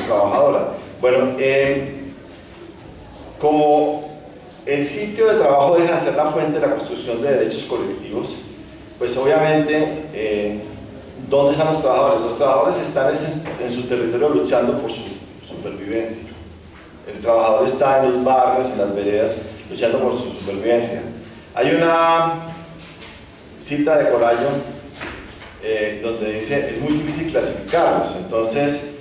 trabajadora. Bueno, como el sitio de trabajo deja de ser la fuente de la construcción de derechos colectivos, pues obviamente, ¿dónde están los trabajadores? Los trabajadores están en su territorio luchando por su supervivencia. El trabajador está en los barrios, en las veredas, luchando por su supervivencia. Hay una cita de Corallo donde dice, es muy difícil clasificarlos, entonces,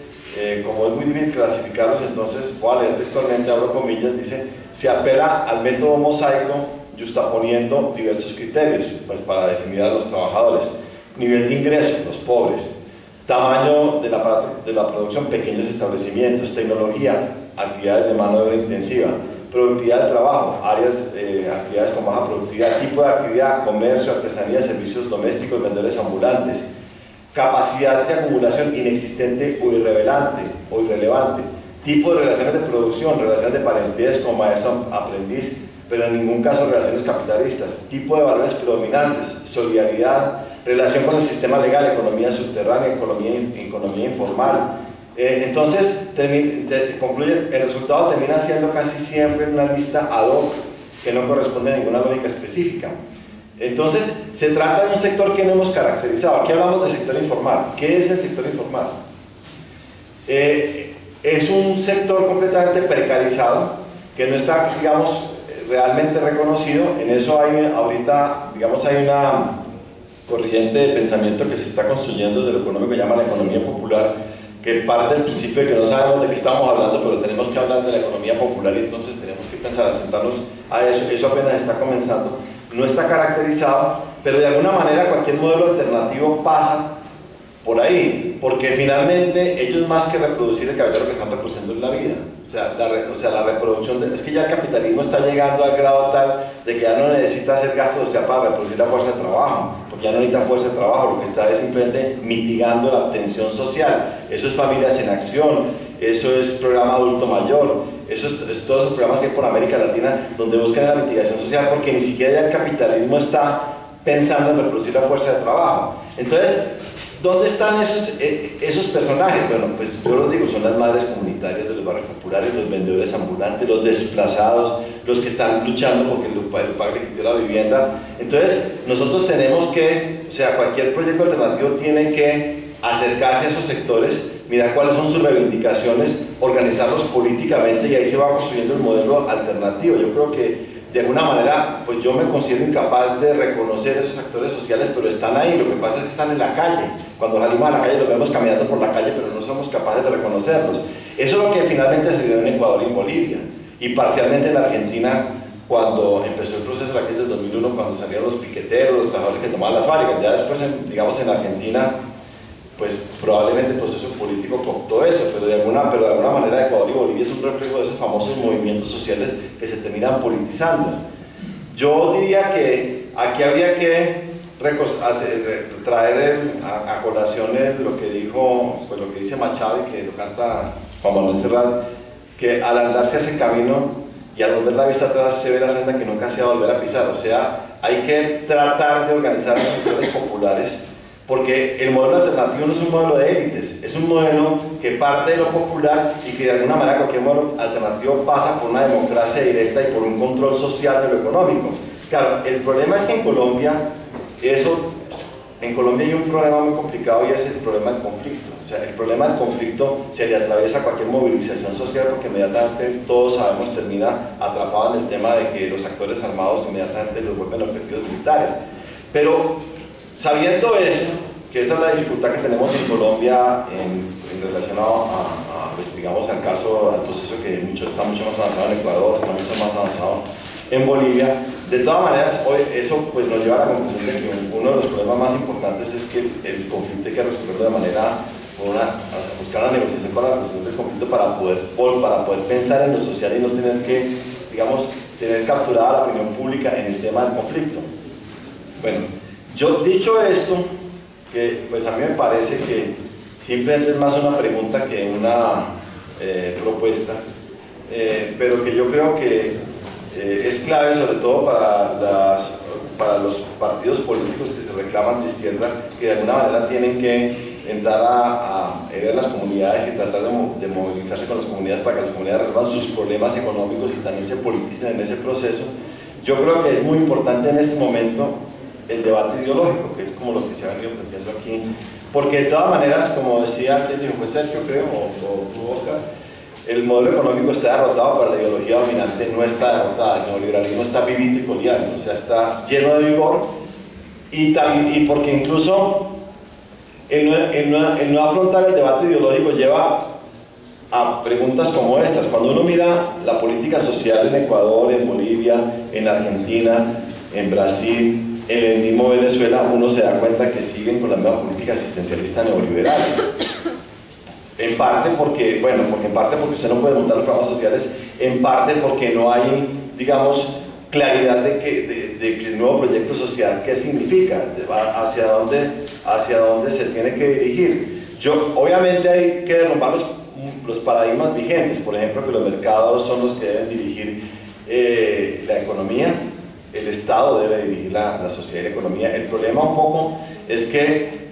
como es muy difícil clasificarlos, entonces, voy a leer textualmente, abro comillas, dice, se apela al método mosaico, justaponiendo diversos criterios, pues para definir a los trabajadores: nivel de ingreso, los pobres; tamaño de la producción, pequeños establecimientos; tecnología, actividades de mano de obra intensiva; productividad del trabajo, actividades con baja productividad; tipo de actividad, comercio, artesanía, servicios domésticos, vendedores ambulantes; capacidad de acumulación inexistente o irrelevante; tipo de relaciones de producción, relaciones de parentesco, maestro-aprendiz, pero en ningún caso relaciones capitalistas; tipo de valores predominantes, solidaridad; relación con el sistema legal, economía subterránea, economía informal. Entonces, concluye, el resultado termina siendo casi siempre una lista ad hoc que no corresponde a ninguna lógica específica. Entonces, se trata de un sector que no hemos caracterizado. Aquí hablamos del sector informal. ¿Qué es el sector informal? Es un sector completamente precarizado, que no está, digamos, realmente reconocido. En eso hay ahorita, digamos, hay una corriente de pensamiento que se está construyendo desde lo económico que llama la economía popular, que parte del principio de que no sabemos de qué estamos hablando, pero tenemos que hablar de la economía popular, y entonces tenemos que pensar, sentarnos a eso. Eso apenas está comenzando, no está caracterizado, pero de alguna manera cualquier modelo alternativo pasa por ahí, porque finalmente ellos, más que reproducir el capital, lo que están reproduciendo es la vida. O sea, la reproducción, es que ya el capitalismo está llegando al grado tal de que ya no necesita hacer gastos, o sea, para reproducir la fuerza de trabajo, porque ya no necesita fuerza de trabajo, lo que está es simplemente mitigando la tensión social. Eso es Familias en Acción, eso es Programa Adulto Mayor, eso es todos esos programas que hay por América Latina donde buscan la mitigación social, porque ni siquiera ya el capitalismo está pensando en reproducir la fuerza de trabajo. Entonces, ¿dónde están esos personajes? Bueno, pues yo los digo, son las madres comunitarias de los barrios populares, los vendedores ambulantes, los desplazados, los que están luchando porque el padre le quitó la vivienda. Entonces, nosotros tenemos que, o sea, cualquier proyecto alternativo tiene que acercarse a esos sectores, mirar cuáles son sus reivindicaciones, organizarlos políticamente, y ahí se va construyendo el modelo alternativo. Yo creo que de alguna manera, pues yo me considero incapaz de reconocer esos actores sociales, pero están ahí. Lo que pasa es que están en la calle. Cuando salimos a la calle los vemos caminando por la calle, pero no somos capaces de reconocerlos. Eso es lo que finalmente se dio en Ecuador y en Bolivia, y parcialmente en la Argentina, cuando empezó el proceso de la crisis del 2001, cuando salieron los piqueteros, los trabajadores que tomaban las fábricas. Ya después, digamos, en Argentina, pues probablemente el proceso político cooptó eso, pero de alguna manera Ecuador y Bolivia es un reflejo de esos famosos movimientos sociales que se terminan politizando. Yo diría que aquí habría que traer a colación lo que dijo, pues lo que dice Machado, y que lo canta Juan Manuel Serrat, que al andarse ese camino y al volver la vista atrás se ve la senda que nunca se va a volver a pisar. O sea, hay que tratar de organizar los sectores populares, porque el modelo alternativo no es un modelo de élites, es un modelo que parte de lo popular, y que de alguna manera cualquier modelo alternativo pasa por una democracia directa y por un control social de lo económico. Claro, el problema es que en Colombia hay un problema muy complicado, y es el problema del conflicto. O sea, el problema del conflicto se le atraviesa cualquier movilización social, porque inmediatamente todos sabemos termina atrapado en el tema de que los actores armados inmediatamente los vuelven objetivos militares. Pero sabiendo eso, que esa es la dificultad que tenemos en Colombia en relación pues, digamos, al proceso que está mucho más avanzado en Ecuador, está mucho más avanzado en Bolivia. De todas maneras, hoy eso pues nos lleva a la conclusión de que uno de los problemas más importantes es que el conflicto hay que resolverlo de manera, buscar una negociación para la resolución del conflicto, para poder pensar en lo social y no tener que, digamos, tener capturada la opinión pública en el tema del conflicto. Bueno, yo dicho esto, que pues a mí me parece que simplemente es más una pregunta que una propuesta, pero que yo creo que es clave, sobre todo para los partidos políticos que se reclaman de izquierda, que de alguna manera tienen que entrar a querer las comunidades y tratar de movilizarse con las comunidades para que las comunidades resuelvan sus problemas económicos y también se politicen en ese proceso. Yo creo que es muy importante en este momento el debate ideológico, que es como lo que se ha venido planteando aquí, porque de todas maneras, como decía antes, dijo fue Sergio, creo, o tú, Oscar, el modelo económico está derrotado, pero la ideología dominante no está derrotada, el neoliberalismo está vivito y coleando, o sea, está lleno de vigor, y porque incluso el no afrontar el debate ideológico lleva a preguntas como estas. Cuando uno mira la política social en Ecuador, en Bolivia, en Argentina, en Brasil, en el mismo Venezuela, uno se da cuenta que siguen con la misma política asistencialista neoliberal. En parte porque, bueno, en parte porque usted no puede montar los programas sociales, en parte porque no hay, digamos, claridad de que el nuevo proyecto social, ¿qué significa? ¿Hacia dónde se tiene que dirigir? Obviamente hay que derrumbar los paradigmas vigentes, por ejemplo, que los mercados son los que deben dirigir la economía, el Estado debe dirigir la sociedad y la economía. El problema un poco es que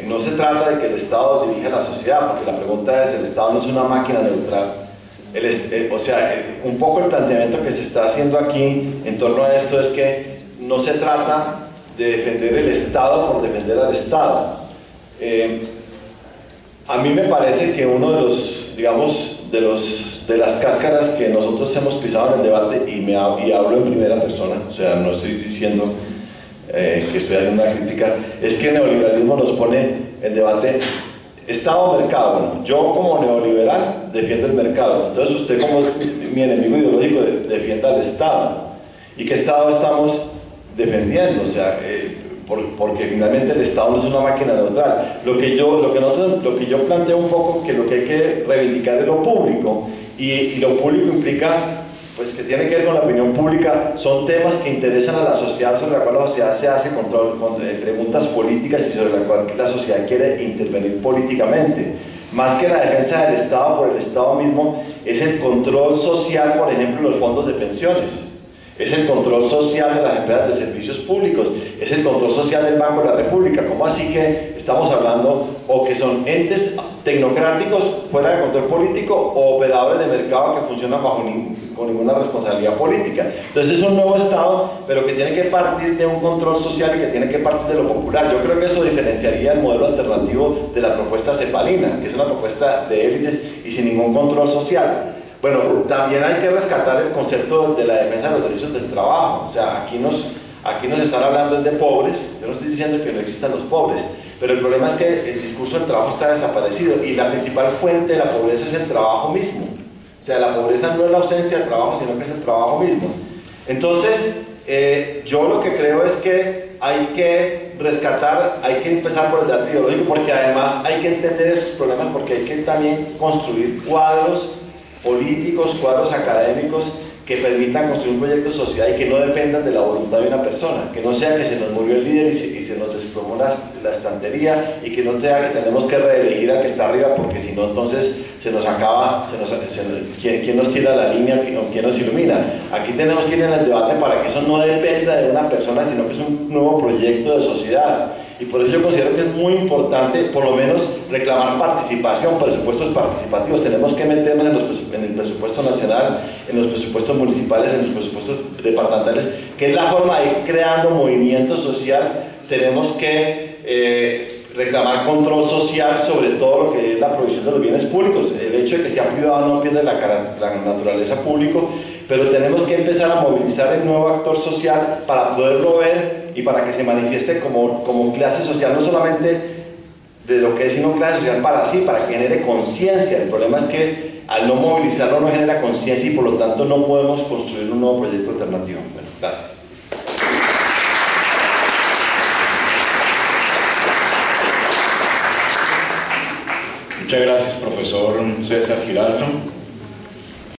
no se trata de que el Estado dirija la sociedad, porque la pregunta es, el Estado no es una máquina neutral. O sea, un poco el planteamiento que se está haciendo aquí en torno a esto es que no se trata de defender el Estado por defender al Estado. A mí me parece que uno de los, digamos, de las cáscaras que nosotros hemos pisado en el debate, y hablo en primera persona, o sea, no estoy diciendo que estoy haciendo una crítica, es que el neoliberalismo nos pone el debate Estado-mercado. Bueno, yo como neoliberal defiendo el mercado, entonces usted como es mi enemigo ideológico defienda al Estado. ¿Y qué Estado estamos defendiendo? O sea, porque finalmente el Estado no es una máquina neutral. Lo que yo planteo un poco, que lo que hay que reivindicar es lo público, y lo público implica, pues, que tiene que ver con la opinión pública, son temas que interesan a la sociedad, sobre la cual la sociedad se hace con preguntas políticas y sobre la cual la sociedad quiere intervenir políticamente. Más que la defensa del Estado por el Estado mismo, es el control social, por ejemplo, los fondos de pensiones. Es el control social de las empresas de servicios públicos, es el control social del Banco de la República. ¿Cómo así que estamos hablando o que son entes tecnocráticos fuera de control político o operadores de mercado que funcionan con ninguna responsabilidad política? Entonces es un nuevo Estado, pero que tiene que partir de un control social y que tiene que partir de lo popular. Yo creo que eso diferenciaría el modelo alternativo de la propuesta cepalina, que es una propuesta de élites y sin ningún control social. Bueno, también hay que rescatar el concepto de la defensa de los derechos del trabajo. O sea, aquí nos están hablando de pobres. Yo no estoy diciendo que no existan los pobres, pero el problema es que el discurso del trabajo está desaparecido y la principal fuente de la pobreza es el trabajo mismo. O sea, la pobreza no es la ausencia del trabajo, sino que es el trabajo mismo. Entonces, yo lo que creo es que hay que rescatar, hay que empezar por el debate ideológico, porque además hay que entender esos problemas, porque hay que también construir cuadros políticos, cuadros académicos que permitan construir un proyecto de sociedad y que no dependan de la voluntad de una persona, que no sea que se nos murió el líder y se nos desplomó la estantería, y que no sea que tenemos que reelegir al que está arriba, porque si no entonces se nos acaba, ¿quién nos tira la línea o quién nos ilumina? Aquí tenemos que ir en el debate para que eso no dependa de una persona, sino que es un nuevo proyecto de sociedad. Y por eso yo considero que es muy importante, por lo menos, reclamar participación, presupuestos participativos. Tenemos que meternos en el presupuesto nacional, en los presupuestos municipales, en los presupuestos departamentales, que es la forma de ir creando movimiento social. Tenemos que reclamar control social sobre todo lo que es la provisión de los bienes públicos. El hecho de que sea privado no pierde la naturaleza público, pero tenemos que empezar a movilizar el nuevo actor social para poderlo ver y para que se manifieste como clase social, no solamente de lo que es, sino clase social para que genere conciencia. El problema es que al no movilizarlo no genera conciencia y por lo tanto no podemos construir un nuevo proyecto alternativo. Bueno, gracias. Muchas gracias, profesor César Giraldo.